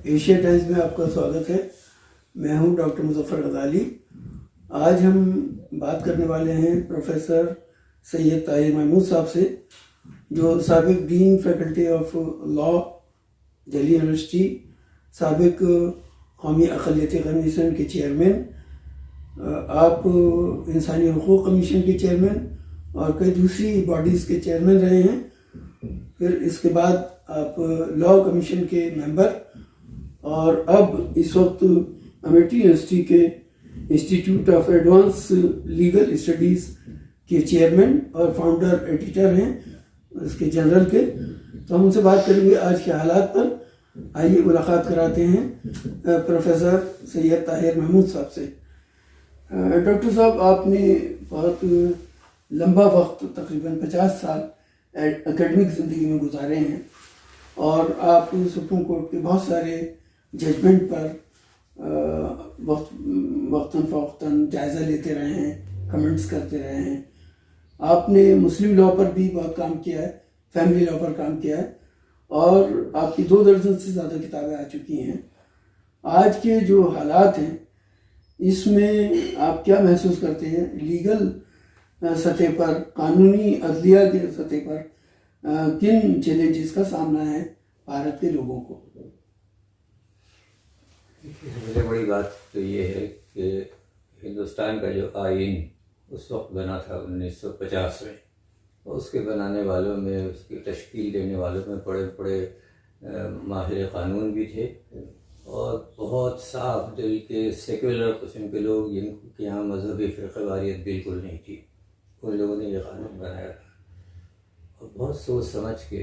Asia Times میں آپ کا سواگت ہے۔ میں ہوں ڈاکٹر مظفر غزالی۔ آج ہم بات کرنے والے ہیں پروفیسر سید طاہر محمود صاحب سے، جو سابق dean faculty of law Delhi university, سابق قومی اقلیتی کمیشن کے چیئرمین، آپ انسانی حقوق کمیشن کے چیئرمین اور کئی دوسری باڈیز کے چیئرمین رہے ہیں۔ پھر اس کے بعد آپ لا کمیشن کے ممبر اور اب اس وقت امیٹھی یونیورسٹی کے institute of advance legal studies کے چیئرمین اور فاؤنڈر ایڈیٹر ہیں اس کے جنرل کے۔ تو ہم ان سے بات کریں گے آج کے حالات پر۔ آئیے ملاقات کراتے ہیں پروفیسر سید طاہر محمود صاحب سے۔ ڈاکٹر صاحب، آپ نے بہت لمبا وقت، تقریباً 50 سال اکیڈمک زندگی میں گزارے ہیں، اور آپ سپریم کورٹ کے بہت سارے ججمنٹ پر وقتاً فوقتاً جائزہ لیتے رہے ہیں، کمنٹس کرتے رہے ہیں۔ آپ نے مسلم لاء پر بھی بہت کام کیا ہے، فیملی لاء پر کام کیا ہے، اور آپ کی 2 درجن سے زیادہ کتابیں آ چکی ہیں۔ آج کے جو حالات ہیں اس میں آپ کیا محسوس کرتے ہیں؟ لیگل سطح پر، قانونی عدلیہ کے سطح پر کن چیلنجز کا سامنا ہے بھارت کے لوگوں کو؟ سب سے بڑی بات تو یہ ہے کہ ہندوستان کا جو آئین اس وقت بنا تھا 1950 میں، اس کے بنانے والوں میں، اس کی تشکیل دینے والوں میں بڑے بڑے ماہر قانون بھی تھے، اور بہت صاف دل کے سیکولر قسم کے لوگ، جن کے یہاں مذہبی فرقہ واریت بالکل نہیں تھی۔ ان لوگوں نے یہ قانون بنایا تھا، اور بہت سوچ سمجھ کے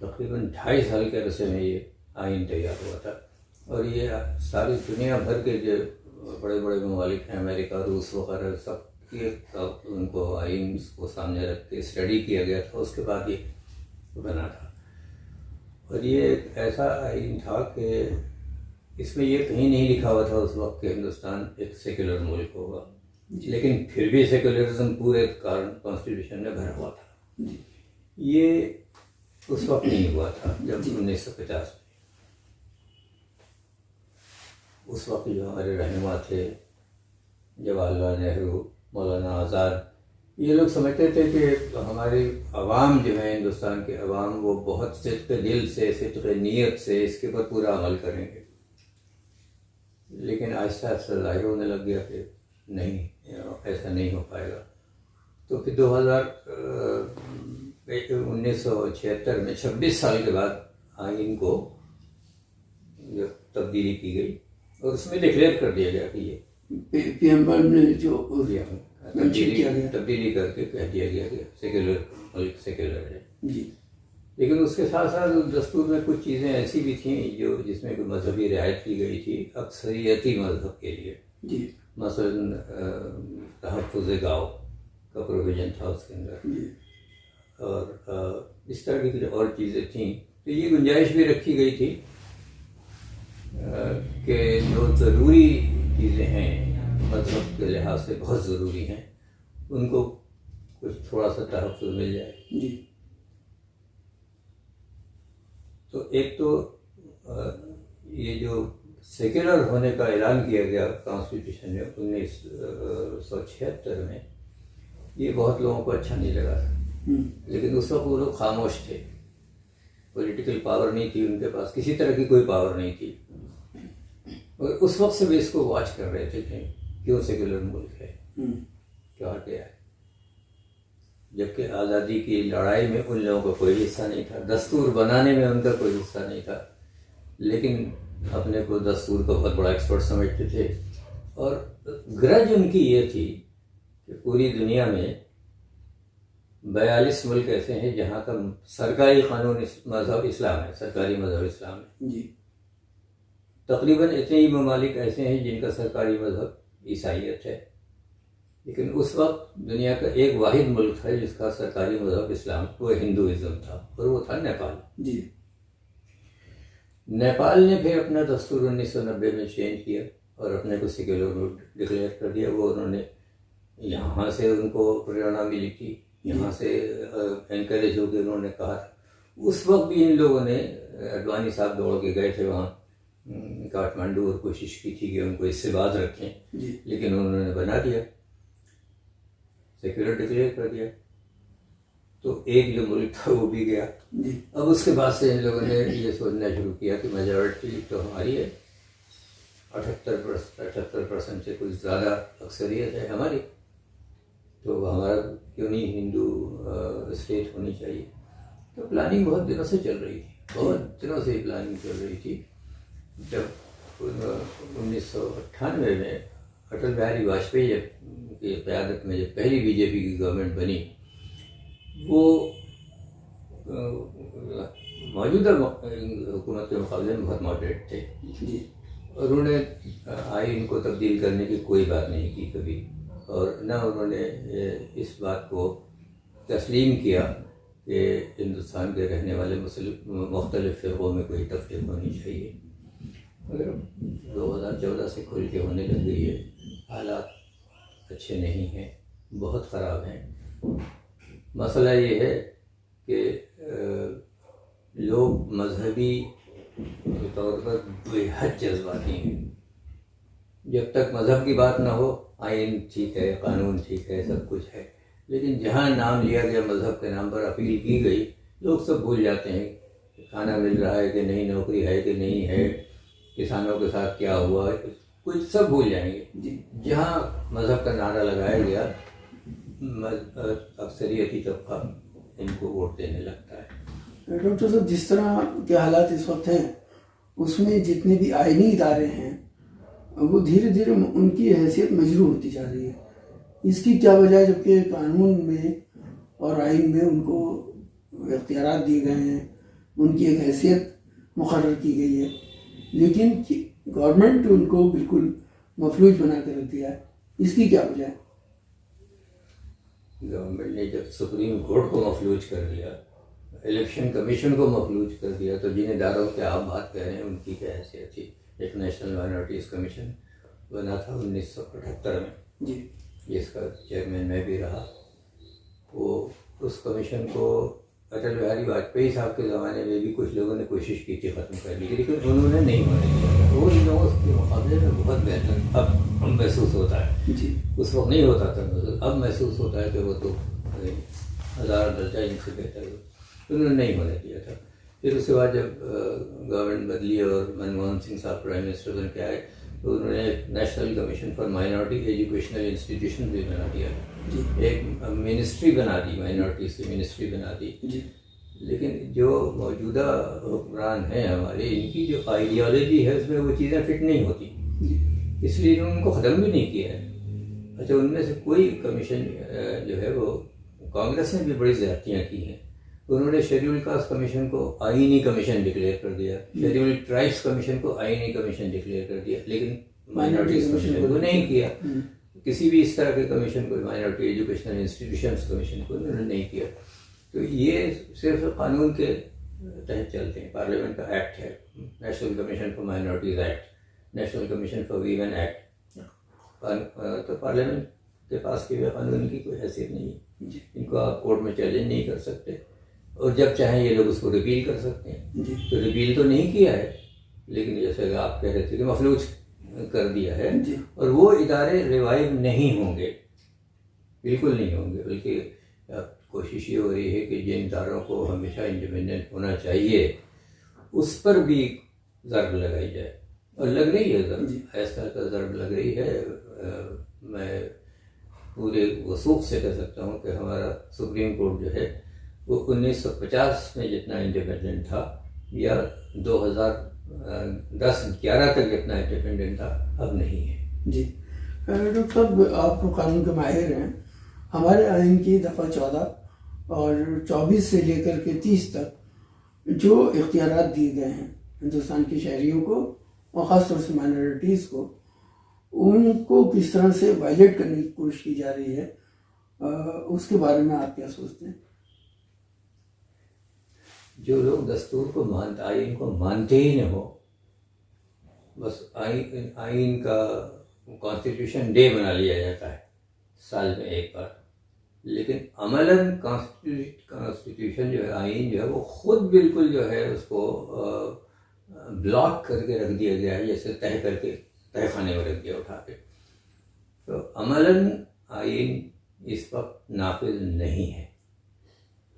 تقریباً 2.5 سال کے عرصے میں یہ آئین تیار ہوا تھا۔ اور یہ ساری دنیا بھر کے جو بڑے بڑے ممالک ہیں، امریکہ، روس وغیرہ، سب کے ان کو آئین کو سامنے رکھ کے اسٹڈی کیا گیا تھا، اس کے بعد یہ بنا تھا۔ اور یہ ایک ایسا آئین تھا کہ اس میں یہ کہیں نہیں لکھا ہوا تھا اس وقت کہ ہندوستان ایک سیکولر ملک ہوگا، لیکن پھر بھی سیکولرزم پورے کانسٹیٹیوشن میں بھرا ہوا تھا۔ یہ اس وقت نہیں ہوا تھا جب 1950 میں۔ اس وقت جو ہمارے رہنما تھے، جواہر لال نہرو، مولانا آزاد، یہ لوگ سمجھتے تھے کہ ہماری عوام جو ہے، ہندوستان کے عوام، وہ بہت صدق دل سے، صدق نیت سے اس کے اوپر پورا عمل کریں گے۔ لیکن آہستہ آہستہ ظاہر ہونے لگ گیا کہ نہیں، ایسا نہیں ہو پائے گا۔ تو پھر 1976 میں 26 سال کے بعد آئین کو تبدیلی کی گئی، اور اس میں ڈکلیئر کر دیا گیا کہ یہ پی ایم نے جو تبدیلی کر کے کہہ دیا گیا کہ سیکولر ملک سیکولر ہے۔ جی، لیکن اس کے ساتھ ساتھ دستور میں کچھ چیزیں ایسی بھی تھیں جس میں کوئی مذہبی رعایت کی گئی تھی اکثریتی مذہب کے لیے۔ جی، مثلاً تحفظ گاؤں کا پروویژن تھا اس کے اندر، اور اس طرح کی کچھ اور چیزیں تھیں۔ تو یہ گنجائش بھی رکھی گئی تھی کہ جو ضروری چیزیں ہیں، مذہب کے لحاظ سے بہت ضروری ہیں، ان کو کچھ تھوڑا سا تحفظ مل جائے۔ جی، تو ایک تو یہ جو سیکولر ہونے کا اعلان کیا گیا کانسٹیٹیوشن میں 1976 میں، یہ بہت لوگوں کو اچھا نہیں لگا تھا، لیکن اس وقت وہ لوگ خاموش تھے، پولیٹیکل پاور نہیں تھی ان کے پاس، کسی طرح کی کوئی پاور نہیں تھی، اور اس وقت سے بھی اس کو واچ کر رہے تھے کہ کیوں سیکولر ملک ہے، کیا ہے۔ جبکہ آزادی کی لڑائی میں ان لوگوں کا کوئی حصہ نہیں تھا، دستور بنانے میں ان کا کوئی حصہ نہیں تھا، لیکن اپنے کو دستور کا بہت بڑا ایکسپرٹ سمجھتے تھے۔ اور گرج ان کی یہ تھی کہ پوری دنیا میں 42 ملک ایسے ہیں جہاں کا سرکاری قانون مذہب اسلام ہے، سرکاری مذہب اسلام ہے۔ جی، تقریباً اتنے ہی ممالک ایسے ہیں جن کا سرکاری مذہب عیسائیت ہے، لیکن اس وقت دنیا کا ایک واحد ملک تھا جس کا سرکاری مذہب اسلام، وہ ہندوازم تھا، اور وہ تھا نیپال۔ جی، نیپال نے پھر اپنا دستور 1990 میں چینج کیا اور اپنے کو سیکولر ڈکلیئر کر دیا۔ وہ انہوں نے یہاں سے ان کو پریرنا ملی تھی، یہاں سے انکریج ہو کے انہوں نے کہا۔ اس وقت بھی ان لوگوں نے، اڈوانی صاحب دوڑ کے گئے تھے وہاں کاٹمانڈو اور کوشش کی تھی کہ ان کو اس سے باز رکھیں، جی لیکن انہوں نے بنا دیا، سیکولر ڈکلیئر کر دیا، تو ایک جو ملک تھا وہ بھی گیا۔ جی اب اس کے بعد سے ان لوگوں نے یہ سوچنا شروع کیا کہ میجورٹی تو ہماری ہے، 78% سے کچھ زیادہ اکثریت ہے ہماری، تو ہمارا کیوں نہیں ہندو اسٹیٹ ہونی چاہیے۔ تو پلاننگ بہت دنوں سے چل رہی تھی، بہت دنوں سے پلاننگ چل رہی تھی۔ جب 1998 میں اٹل بہاری واجپئی کی قیادت میں جب پہلی بی جے پی کی گورنمنٹ بنی، وہ موجودہ حکومت کے مقابلے میں بہت ماڈریٹ تھے، جی اور انہوں نے آئین کو تبدیل کرنے کی کوئی بات نہیں کی کبھی، اور نہ انہوں نے اس بات کو تسلیم کیا کہ ہندوستان کے رہنے والے مختلف فرقوں میں کوئی تفریق ہونی چاہیے۔ مگر 2014 سے کھل کے ہونے لگ گئی ہے، حالات اچھے نہیں ہیں، بہت خراب ہیں۔ مسئلہ یہ ہے کہ لوگ مذہبی طور پر بے حد جذباتی ہیں۔ جب تک مذہب کی بات نہ ہو، آئین ٹھیک ہے، قانون ٹھیک ہے، سب کچھ ہے، لیکن جہاں نام لیا گیا مذہب کے نام پر اپیل کی گئی، لوگ سب بھول جاتے ہیں کہ کھانا مل رہا ہے کہ نہیں، نوکری ہے کہ نہیں ہے، کسانوں کے ساتھ کیا ہوا ہے، کچھ سب بھول جائیں گے۔ جہاں مذہب کا نعرہ لگایا گیا، اکثریتی طبقہ ان کو ووٹ دینے لگتا ہے۔ ڈاکٹر صاحب، جس طرح کے حالات اس وقت ہیں، اس میں جتنے بھی آئینی ادارے ہیں وہ دھیرے دھیرے ان کی حیثیت مجروح ہوتی جا رہی ہے۔ اس کی کیا وجہ ہے؟ جبکہ قانون میں اور آئین میں ان کو اختیارات دیے گئے ہیں، ان کی ایک حیثیت مقرر کی گئی ہے، لیکن گورنمنٹ ان کو بالکل مفلوج بنا کے رکھ دیا ہے۔ اس کی کیا وجہ ہے؟ گورنمنٹ نے جب سپریم کورٹ کو مفلوج کر دیا، الیکشن کمیشن کو مفلوج کر دیا، تو جن اداروں کے آپ بات کر رہے ہیں ان کی کیا حیثیت تھی؟ ایک نیشنل مائنورٹیز کمیشن بنا تھا 1978 میں، جی جس کا چیئرمین میں بھی رہا۔ وہ اس کمیشن کو اٹل بہاری واجپئی صاحب کے زمانے میں بھی کچھ لوگوں نے کوشش کی تھی ختم کرنے کی، لیکن انہوں نے نہیں ہونے دیا۔ وہ ان لوگوں کے مقابلے میں بہت بہتر اب محسوس ہوتا ہے، جی اس وقت نہیں ہوتا تھا، اب محسوس ہوتا ہے کہ وہ تو ہزار درجہ ان سے بہتر ہے۔ انہوں نے نہیں ہونے دیا تھا۔ پھر اس کے بعد جب گورنمنٹ بدلی اور منموہن سنگھ صاحب پرائم منسٹر بن کے آئے، تو انہوں نے ایک national commission for minority educational institution بھی بنا دیا، ایک منسٹری بنا دی، مائنورٹیز کی منسٹری بنا دی۔ لیکن جو موجودہ حکمران ہیں ہمارے، ان کی جو آئیڈیالوجی ہے اس میں وہ چیزیں فٹ نہیں ہوتی، اس لیے انہوں نے ان کو ختم بھی نہیں کیا ہے۔ اچھا، ان میں سے کوئی کمیشن جو ہے وہ کانگریس نے بھی بڑی زیادتیاں کی ہیں۔ انہوں نے شیڈیول کاسٹ کمیشن کو آئینی کمیشن ڈکلیئر کر دیا، شیڈیول ٹرائبس کمیشن کو آئینی کمیشن ڈکلیئر کر دیا، لیکن مائنورٹیز کمیشن کو نہیں کیا۔ کسی بھی اس طرح کے کمیشن کو، مائنورٹی ایجوکیشنل انسٹیٹیوشنس کمیشن کو انہوں نے نہیں کیا۔ تو یہ صرف قانون کے تحت چلتے ہیں۔ پارلیمنٹ کا ایکٹ ہے، national commission for minorities act, national commission for women act, تو پارلیمنٹ کے پاس کے ہوئے قانون کی کوئی حیثیت نہیں ہے۔ ان کو آپ کورٹ میں چیلنج نہیں کر سکتے، اور جب چاہیں یہ لوگ اس کو ریپیل کر سکتے ہیں۔ تو ریپیل تو نہیں کیا ہے، لیکن جیسے کہ آپ کہہ رہے تھے کہ مفلوج کر دیا ہے، اور وہ ادارے ریوائیو نہیں ہوں گے، بالکل نہیں ہوں گے۔ بلکہ کوشش یہ ہو رہی ہے کہ جن اداروں کو ہمیشہ انڈیپینڈنٹ ہونا چاہیے اس پر بھی ضرب لگائی جائے، اور لگ رہی ہے ضرب، ایسا کا ضرب لگ رہی ہے۔ میں پورے وثوق سے کہہ سکتا ہوں کہ ہمارا سپریم کورٹ جو ہے وہ 1950 میں جتنا انڈیپینڈنٹ تھا، یا 2010-11 تک جتنا انڈیپینڈنٹ تھا، اب نہیں ہے۔ جی ڈاکٹر صاحب، آپ قانون کے ماہر ہیں۔ ہمارے آئین کی دفعہ 14 اور 24 سے لے کر کے 30 تک جو اختیارات دیے گئے ہیں ہندوستان کے شہریوں کو، اور خاص طور سے مائنورٹیز کو، ان کو کس طرح سے وائلیٹ کرنے کی کوشش کی جا رہی ہے، اس کے بارے میں آپ کیا سوچتے ہیں؟ جو لوگ دستور کو آئین کو مانتے ہی نہ ہو، بس آئین کا کانسٹیٹیوشن ڈے بنا لیا جاتا ہے سال میں ایک بار، لیکن عملاً کانسٹیٹیوشن جو ہے، آئین جو ہے، وہ خود بالکل جو ہے اس کو بلاک کر کے رکھ دیا گیا ہے، جیسے تہہ کر کے تہہ خانے میں رکھ دیا اٹھا کے. تو عملاً آئین اس وقت نافذ نہیں ہے.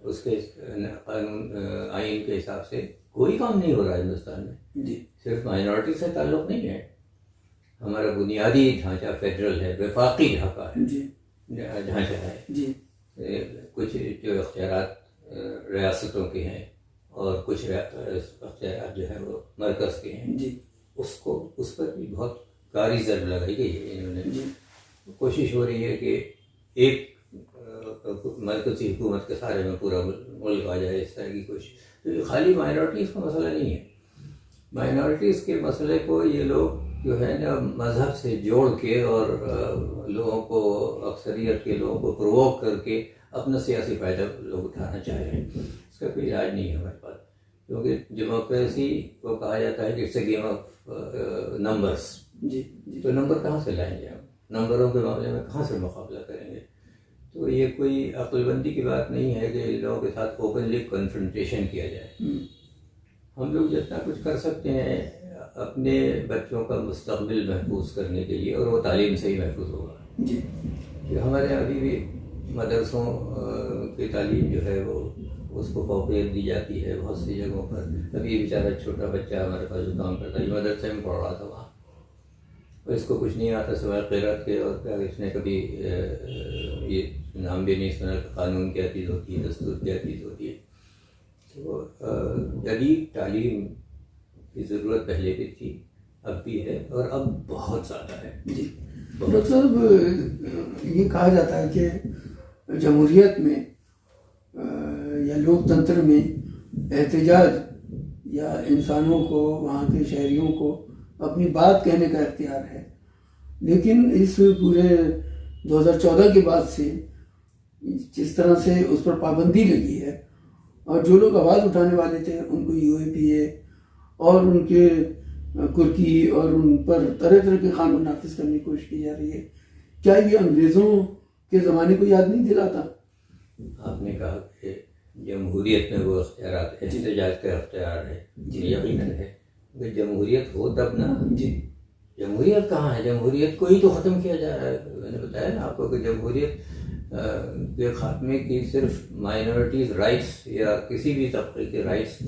اس کے قانون آئین کے حساب سے کوئی کام نہیں ہو رہا ہے ہندوستان میں. جی صرف مائنورٹی سے تعلق نہیں ہے. ہمارا بنیادی ڈھانچہ فیڈرل ہے، وفاقی ڈھانچہ ہے. جی ڈھانچہ ہے. جی کچھ جو اختیارات ریاستوں کے ہیں اور کچھ اختیارات جو ہے وہ مرکز کے ہیں. جی اس پر بھی بہت کاری ضرب لگائی گئی ہے. انہوں نے جی کوشش ہو رہی ہے کہ ایک مرکزی حکومت کے سارے میں پورا ملک آ جائے، اس طرح کی کوشش. تو یہ خالی مائنورٹیز کا مسئلہ نہیں ہے. مائنورٹیز کے مسئلے کو یہ لوگ جو ہے نا مذہب سے جوڑ کے اور لوگوں کو، اکثریت کے لوگوں کو پرووک کر کے اپنا سیاسی فائدہ لوگ اٹھانا چاہ رہے ہیں. اس کا کوئی علاج نہیں ہے ہمارے پاس، کیونکہ ڈیموکریسی کو کہا جاتا ہے کہ it's a game of numbers. جی تو نمبر کہاں سے لائیں گے ہم؟ نمبروں کے معاملے میں کہاں سے مقابلہ کریں گے؟ تو یہ کوئی عقل بندی کی بات نہیں ہے کہ ان لوگوں کے ساتھ اوپنلی کنفرنٹیشن کیا جائے. ہم لوگ جتنا کچھ کر سکتے ہیں اپنے بچوں کا مستقبل محفوظ کرنے کے لیے، اور وہ تعلیم سے ہی محفوظ ہوگا. جی کہ ہمارے یہاں ابھی بھی مدرسوں کی تعلیم جو ہے وہ اس کو فوقیت دی جاتی ہے بہت سی جگہوں پر. ابھی بیچارہ چھوٹا بچہ ہمارے پاس جو کام کرتا ہے، یہ مدرسے میں پڑھ رہا تھا وہاں، اور اس کو کچھ نہیں آتا سوائے قرأت کے، اور کیا اس نے کبھی یہ نام بھی نہیں سنا کہ قانون کیا چیز ہوتی ہے، دستور کیا چیز ہوتی ہے. تو جدید تعلیم کی ضرورت پہلے بھی تھی، اب بھی ہے، اور اب بہت زیادہ ہے. جی ڈاکٹر صاحب، یہ کہا جاتا ہے کہ جمہوریت میں یا لوک تنتر میں احتجاج یا انسانوں کو، وہاں کے شہریوں کو اپنی بات کہنے کا اختیار ہے، لیکن اس پورے 2014 کے بعد سے جس طرح سے اس پر پابندی لگی ہے، اور جو لوگ آواز اٹھانے والے تھے ان کو یو اے پی اے اور ان کے کرکی اور ان پر طرح طرح کے قانون نافذ کرنے کی کوشش کی جا رہی ہے. کیا یہ انگریزوں کے زمانے کو یاد نہیں دلاتا؟ آپ نے کہا کہ جمہوریت میں وہ اختیارات، احتجاج کا اختیار ہے. یقیناً ہے. اگر جمہوریت ہو تب نا. جی جمہوریت کہاں ہے؟ جمہوریت کو ہی تو ختم کیا جا رہا ہے. میں نے بتایا نا آپ کو کہ جمہوریت کے خاتمے کی صرف مائنورٹیز رائٹس یا کسی بھی طبقے کے رائٹس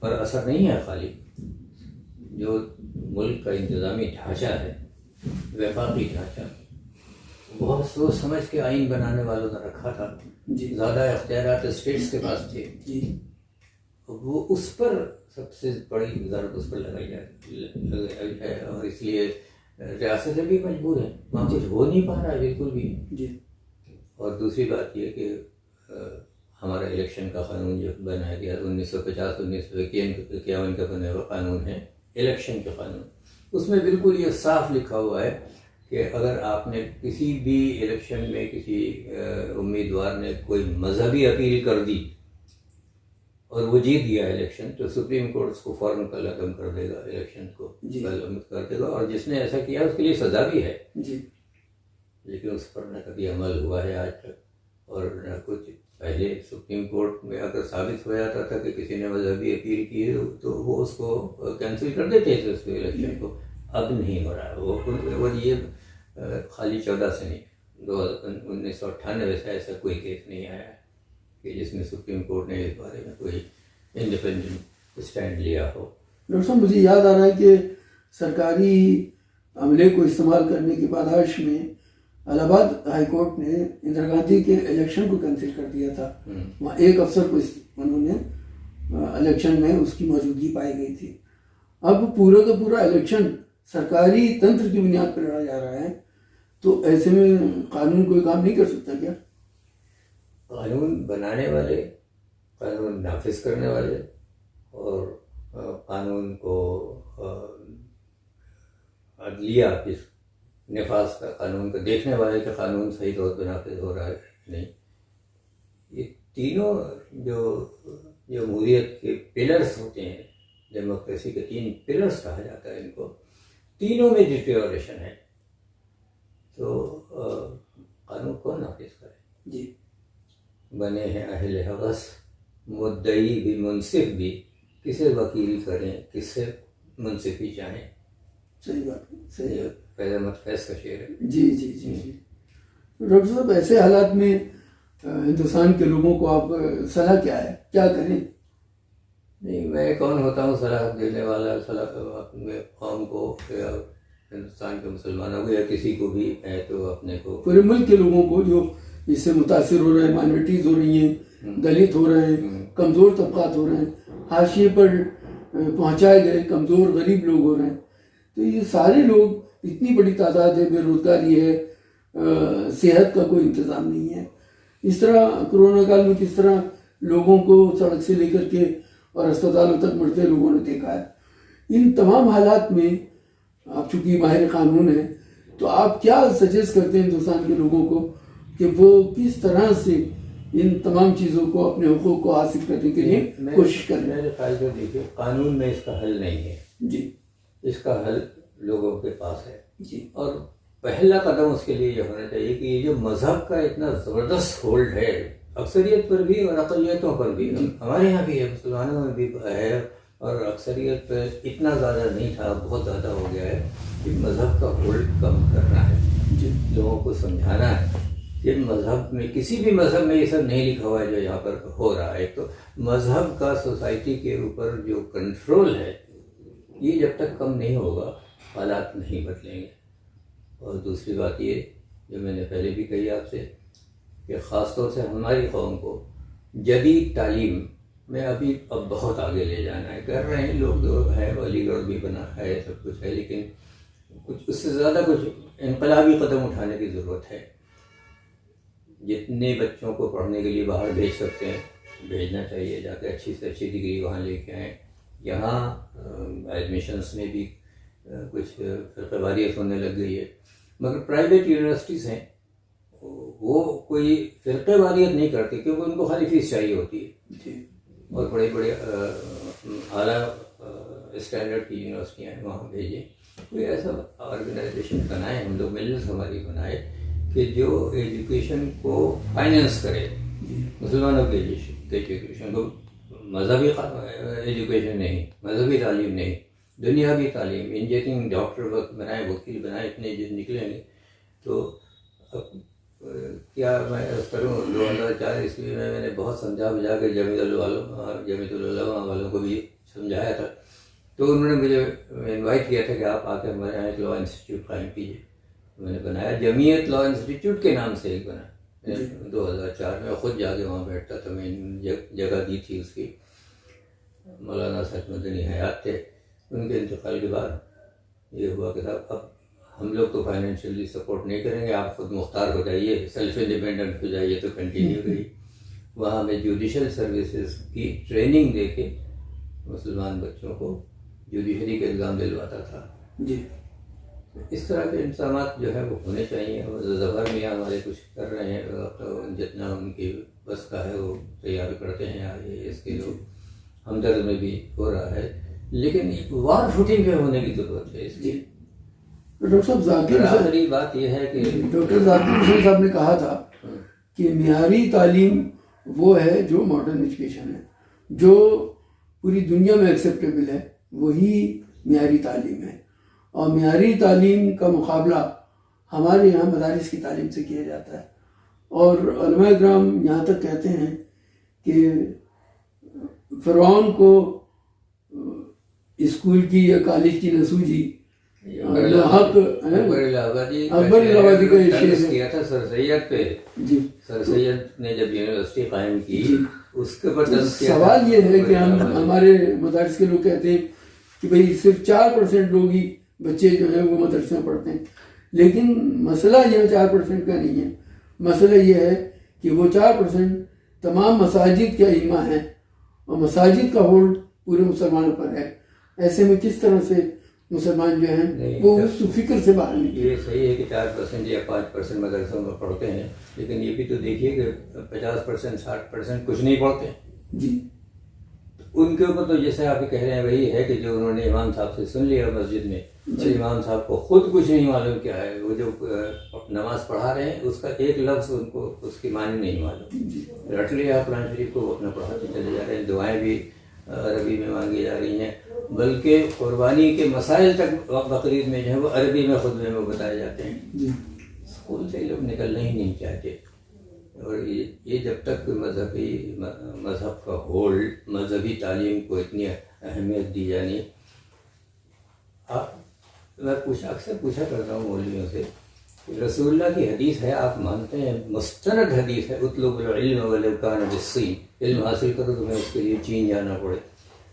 پر اثر نہیں ہے. خالی جو ملک کا انتظامی ڈھانچہ ہے، وفاقی ڈھانچہ، بہت سوچ سمجھ کے آئین بنانے والوں نے رکھا تھا. جی زیادہ اختیارات اسٹیٹس کے پاس تھے. جی وہ اس پر سب سے بڑی ضرب اس پر لگائی ہے، اور اس لیے ریاستیں بھی مجبور ہیں. وہاں کچھ ہو نہیں پا رہا ہے بالکل بھی. جی اور دوسری بات یہ کہ ہمارا الیکشن کا قانون جو بنایا گیا 1950-1951 کا بنا ہوا قانون ہے، الیکشن کا قانون. اس میں بالکل یہ صاف لکھا ہوا ہے کہ اگر آپ نے کسی بھی الیکشن میں کسی امیدوار نے کوئی مذہبی اپیل کر دی اور وہ جیت گیا الیکشن، تو سپریم کورٹ اس کو فوراً قلعدم کر دے گا، الیکشن کو قلعدم کر دے گا. اور جس نے ایسا کیا اس کے لیے سزا بھی ہے. جی لیکن اس پر نہ کبھی عمل ہوا ہے آج تک، اور نہ کچھ. پہلے سپریم کورٹ میں اگر ثابت ہو جاتا تھا کہ کسی نے مذہبی اپیل کی ہے تو وہ اس کو کینسل کر دیتے تھے اس کے الیکشن کو. اب نہیں ہو رہا ہے وہ یہ خالی 14 سے نہیں، 1998 سے ایسا کوئی کیس نہیں آیا ہے کہ جس میں سپریم کورٹ نے اس بارے میں کوئی انڈیپینڈنٹ اسٹینڈ لیا ہو. ڈاکٹر صاحب، مجھے یاد آ رہا ہے کہ سرکاری عملے کو استعمال کرنے کی پاداش میں الہ آباد ہائی کورٹ نے اندرا گاندھی کے الیکشن کو کینسل کر دیا تھا. وہاں ایک افسر کو انہوں نے الیکشن میں اس کی موجودگی پائی گئی تھی. اب پورا کا پورا الیکشن سرکاری تنتر کی بنیاد پر لڑا جا رہا ہے، تو ایسے میں قانون کوئی کام نہیں کر سکتا کیا؟ قانون بنانے والے، قانون نافذ کرنے والے، اور قانون کو عدلیہ جس نفاذ کا قانون کو دیکھنے والے کہ قانون صحیح طور پہ نافذ ہو رہا ہے نہیں، یہ تینوں جو جمہوریت کے پلرز ہوتے ہیں، ڈیموکریسی کے 3 پلرز کہا جاتا ہے ان کو، تینوں میں ڈیٹیریوریشن ہے. تو قانون کون نافذ کرے؟ جی بنے ہیں اہل حوث، مدعی بھی منصف بھی، کسے وکیل کریں, کسے منصفی چاہیں. صحیح بات ہے, صحیح ہے. فیض احمد فیض کا شعر ہے. جی جی جی جی. ڈاکٹر صاحب ایسے حالات میں ہندوستان کے لوگوں کو آپ صلاح کیا ہے, کیا کریں؟ نہیں, میں کون ہوتا ہوں صلاح دینے والا, صلاح اپنے قوم کو یا ہندوستان کے مسلمانوں کو یا کسی کو بھی, میں تو اپنے کو پورے ملک کے لوگوں کو جو اس سے متاثر ہو رہے ہیں, مائنورٹیز ہو رہی ہیں, دلت ہو رہے ہیں, کمزور طبقات ہو رہے ہیں, حاشیے پر پہنچائے گئے کمزور غریب لوگ ہو رہے ہیں, تو یہ سارے لوگ, اتنی بڑی تعداد ہے, بے روزگاری ہے, صحت کا کوئی انتظام نہیں ہے. اس طرح کرونا کال میں کس طرح لوگوں کو سڑک سے لے کر کے اور اسپتالوں تک مرتے لوگوں نے دیکھا ہے. ان تمام حالات میں آپ چونکہ ماہر قانون ہیں, تو آپ کیا سجیسٹ کرتے ہیں ہندوستان کے لوگوں کو کہ وہ کس طرح سے ان تمام چیزوں کو, اپنے حقوق کو حاصل کرنے کے لیے کوشش کریں؟ میرے خیال سے دیکھیے, قانون میں اس کا حل نہیں ہے جی, اس کا حل لوگوں کے پاس ہے. جی, اور پہلا قدم اس کے لیے یہ ہونا چاہیے کہ یہ جو مذہب کا اتنا زبردست ہولڈ ہے اکثریت پر بھی اور اقلیتوں پر بھی, ہمارے یہاں بھی ہے, مسلمانوں میں بھی ہے, اور اکثریت پہ اتنا زیادہ نہیں تھا, بہت زیادہ ہو گیا ہے, کہ مذہب کا ہولڈ کم کرنا ہے. لوگوں کو سمجھانا ہے کہ مذہب میں, کسی بھی مذہب میں یہ سب نہیں لکھا ہوا ہے جو یہاں پر ہو رہا ہے. تو مذہب کا سوسائٹی کے اوپر جو کنٹرول ہے, یہ جب تک کم نہیں ہوگا حالات نہیں بدلیں گے. اور دوسری بات یہ جو میں نے پہلے بھی کہی آپ سے, کہ خاص طور سے ہماری قوم کو جدید تعلیم میں اب بہت آگے لے جانا ہے. کر رہے ہیں لوگ, جو ہے علی گڑھ بھی بنا ہے, سب کچھ ہے, لیکن کچھ اس سے زیادہ کچھ انقلابی قدم اٹھانے کی ضرورت ہے. جتنے بچوں کو پڑھنے کے لیے باہر بھیج سکتے ہیں بھیجنا چاہیے, جا کے اچھی سے اچھی ڈگری وہاں لے کے آئیں. یہاں ایڈمیشنس میں بھی کچھ فرقہ واریت ہونے لگ گئی ہے, مگر پرائیویٹ یونیورسٹیز ہیں وہ کوئی فرقہ واریت نہیں کرتی, کیونکہ ان کو خالی فیس چاہیے ہوتی ہے. اور بڑے بڑے اعلیٰ اسٹینڈرڈ کی یونیورسٹیاں ہیں, وہاں بھیجیں. کوئی ایسا آرگنائزیشن بنائے, ہم لوگ ملت ہماری بنائے, کہ جو ایجوکیشن کو فائنینس کرے, مسلمانوں کے ایجوکیشن کو. مذہبی ایجوکیشن نہیں, مذہبی تعلیم نہیں, دنیاوی تعلیم. انجینئرنگ ڈاکٹر وقت بنائے, وکیل بنائے, اتنے جو نکلیں گے. تو اب کیا میں کروں, 2004 عیسوی میں نے بہت سمجھا بجھا کے جمیعت العلماء والوں کو بھی سمجھایا تھا. تو انہوں نے مجھے انوائٹ کیا تھا کہ آپ آ کے ہمارے یہاں ایک لا انسٹیٹیوٹ قائم کیجیے. میں نے بنایا, جمیعت لا انسٹیٹیوٹ کے نام سے ایک بنا. 2004 میں خود جا کے وہاں بیٹھتا تھا, میں جگہ دی تھی اس کی. مولانا سید مدنی حیات تھے, ان کے انتقال کے بعد یہ ہوا کہ صاحب اب ہم لوگ تو فائنینشلی سپورٹ نہیں کریں گے, آپ خود مختار ہو جائیے, سیلف انڈیپینڈنٹ ہو جائیے. تو کنٹینیو گئی. وہاں میں جوڈیشل سروسز کی ٹریننگ دے کے مسلمان بچوں کو جوڈیشری کے ایگزام دلواتا تھا. جی, اس طرح کے انتظامات جو ہے وہ ہونے چاہیے. ظفر میاں ہمارے کچھ کر رہے ہیں, جتنا ان کی بس کا ہے وہ تیار کرتے ہیں. آگے اس کے لوگ ہمدرد میں بھی ہو رہا ہے, لیکن وار فوٹنگ پہ ہونے کی ضرورت ہے اس کی. ڈاکٹر صاحب ذاکر آخری بات یہ ہے کہ ڈاکٹر ذاکر حسین صاحب نے کہا تھا کہ معیاری تعلیم وہ ہے جو ماڈرن ایجوکیشن ہے, جو پوری دنیا میں ایکسیپٹیبل ہے, وہی معیاری تعلیم ہے. اور معیاری تعلیم کا مقابلہ ہمارے یہاں مدارس کی تعلیم سے کیا جاتا ہے. اور علماء کرام یہاں تک کہتے ہیں کہ فرعون کو اسکول کی یا کالج کی نہ سوجی, اکبر الہٰبادی کا شعر کیا تھا سر سید پہ. جی, سر سید نے جب یونیورسٹی قائم کی اس کے اوپر سوال یہ ہے کہ ہم ہمارے مدارس کے لوگ کہتے ہیں کہ بھئی صرف 4% لوگ ہی بچے جو ہیں وہ مدرسے میں پڑھتے ہیں, لیکن مسئلہ یہاں 4% کا نہیں ہے. مسئلہ یہ ہے کہ وہ 4% تمام مساجد کے ائمہ ہیں, اور مساجد کا ہولڈ پورے مسلمانوں پر ہے. ایسے میں کس طرح سے مسلمان جو ہیں وہ اس فکر سے باہر نکلے. یہ صحیح ہے کہ 4% یا 5% مدرسوں میں پڑھتے ہیں, لیکن یہ بھی تو دیکھیے کہ 50% 60% کچھ نہیں پڑھتے. جی, ان کے اوپر تو جیسے آپ کہہ رہے ہیں وہی ہے کہ جو انہوں نے امام صاحب سے سن لیا مسجد میں, امام صاحب کو خود کچھ نہیں معلوم کیا ہے. وہ جو نماز پڑھا رہے ہیں اس کا ایک لفظ ان کو اس کی معنی نہیں معلوم, رٹ لیا قرآن شریف کو, وہ اپنا پڑھاتے چلے جا رہے ہیں. دعائیں بھی عربی میں مانگی جا رہی ہیں، بلکہ قربانی کے مسائل تک بقرعید میں جو ہے وہ عربی میں خطبے میں بتائے جاتے ہیں. اسکول سے لوگ نکلنا ہی نہیں چاہتے، اور یہ جب تک مذہب کا ہولڈ، مذہبی تعلیم کو اتنی اہمیت دی جانی. میں اکثر پوچھا کرتا ہوں مولویوں سے، رسول اللہ کی حدیث ہے، آپ مانتے ہیں مستند حدیث ہے، اطلب العلم ولو کان بالصین، علم حاصل کرو تمہیں اس کے لیے چین جانا پڑے،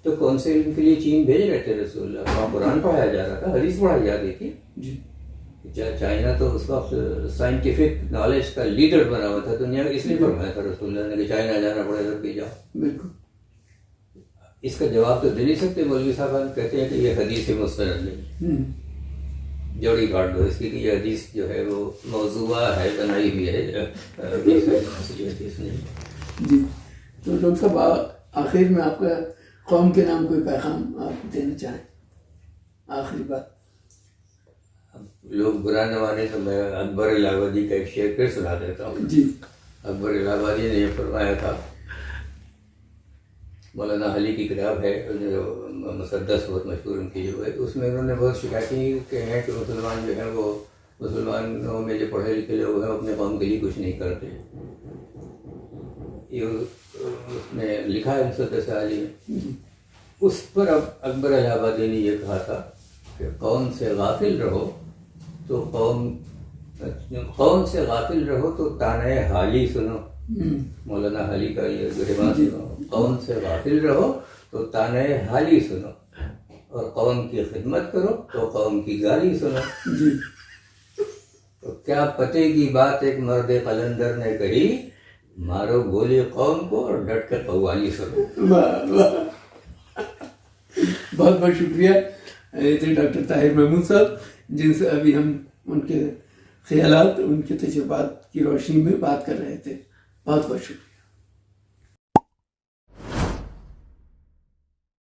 تو کون سے علم کے لیے چین بھیج رہے تھے رسول اللہ؟ وہاں قرآن پڑھایا جا رہا تھا، حدیث پڑھائی جاتی تھی. چائنا تو اس وقت سائنٹیفک نالج کا لیڈر بنا ہوا تھا دنیا میں، اس لیے فرمایا تھا رسول اللہ نے کہ چائنا جانا پڑے گا کہ جاؤ. بالکل. اس کا جواب تو دے نہیں سکتے مولوی صاحب، کہتے ہیں کہ یہ حدیث مستند نہیں، جوڑی کاٹ دو اس کی کہ یہ حدیث جو ہے وہ موضوع ہے، بنائی ہوئی ہے. جی. تو ڈاکٹر صاحب آخر میں آپ کا قوم کے نام کوئی پیغام آپ دینا چاہیں؟ آخری بات. لوگ برا نہ مانے تو میں اکبر الہ آبادی کا ایک شعر پھر سنا دیتا ہوں. جی. اکبر الہ آبادی نے یہ فرمایا تھا، مولانا علی کی کتاب ہے جو مسدس بہت مشہور ان کی جو ہے، اس میں انہوں نے بہت شکایتیں کہ ہیں کہ مسلمان جو ہیں وہ مسلمانوں میں جو پڑھے لکھے لوگ ہیں اپنے قوم کے لیے کچھ نہیں کرتے. یہ اس نے لکھا ہے مسدس علی میں. اس پر اب اکبر الہ آبادی نے یہ کہا تھا کہ قوم سے غافل رہو تو قوم سے غافل رہو تو تانے حالی سنو. مولانا حالی کا یہ گریبان سنو، قوم سے غافل رہو تو تانے حالی سنو، اور قوم کی خدمت کرو تو قوم کی گالی سنو. تو کیا پتے کی بات ایک مرد قلندر نے کہی، مارو گولی قوم کو اور ڈٹ کر قوالی سنو. بہت بہت شکریہ. یہ تھے ڈاکٹر طاہر محمود صاحب، جن سے ابھی ہم ان کے خیالات، ان کے تجربات کی روشنی میں بات کر رہے تھے. بہت بہت شکریہ.